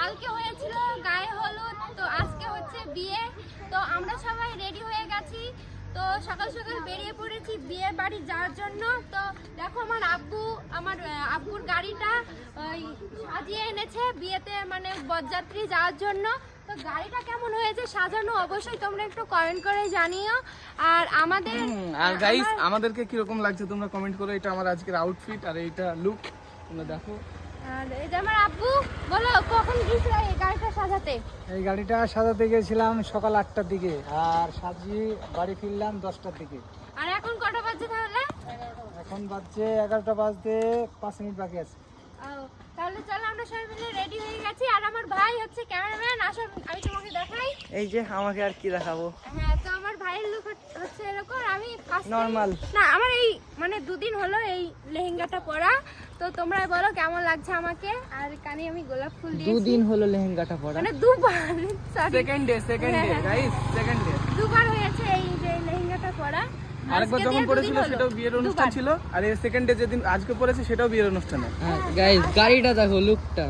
কালকে হয়েছিল গায়ে হলুদ, তো আজকে হচ্ছে বিয়ে। তো আমরা সবাই রেডি হয়ে গেছি, তো সকাল সকাল বেরিয়ে পড়েছি বিয়ে বাড়ি যাওয়ার জন্য। তো দেখো আমার আব্বুর গাড়িটা সাজিয়ে এনেছে বিয়েতে, মানে বরযাত্রী যাওয়ার জন্য। তো গাড়িটা কেমন হয়েছে সাজানো অবশ্যই তোমরা একটু কমেন্ট করে জানিও। আর গাইস আমাদেরকে কিরকম লাগছে তোমরা কমেন্ট করো। এটা আমার আজকের আউটফিট আর এইটা লুক তোমরা দেখো। আর এই যে আমার আব্বু, বলো কখন গিয়েছিল এই গাড়িটা সাজাতে? এই গাড়িটা সাজাতে গেছিলাম সকাল 8টার দিকে, আর সাজিয়ে বাড়ি ফিরলাম 10টার দিকে। আর এখন কটা বাজছে তাহলে? এখন বাজছে 11টা বাজতে 5 মিনিট বাকি আছে। তাহলে চলো আমরা সবাই মিলে রেডি হয়ে গেছি। আর আমার ভাই হচ্ছে ক্যামেরাম্যান, আসো আমি তোমাকে দেখাই। এই যে আমাকে আর কি দেখাবো। হ্যাঁ, তো আমার ভাইয়ের লুক হচ্ছে এরকম। আমি নরমাল না, আমার এই মানে 2 দিন হলো এই লেহেঙ্গাটা পরা। তো তোমরা বলো কেমন লাগছে আমাকে। আর কানে আমি গোলাপ ফুল দিয়েছি। 2 দিন হলো লেহেঙ্গাটা পরা, মানে দুবার, sorry second day guys, second day দুবার হয়েছে এই যে লেহেঙ্গাটা পরা। আরেকবার যখন পড়েছিল সেটাও বিয়ের অনুষ্ঠান ছিল, আর এই সেকেন্ড ডে যেদিন আজকে পড়েছে সেটাও বিয়ের অনুষ্ঠানে। গাইস গাড়িটা দেখো, লুকটা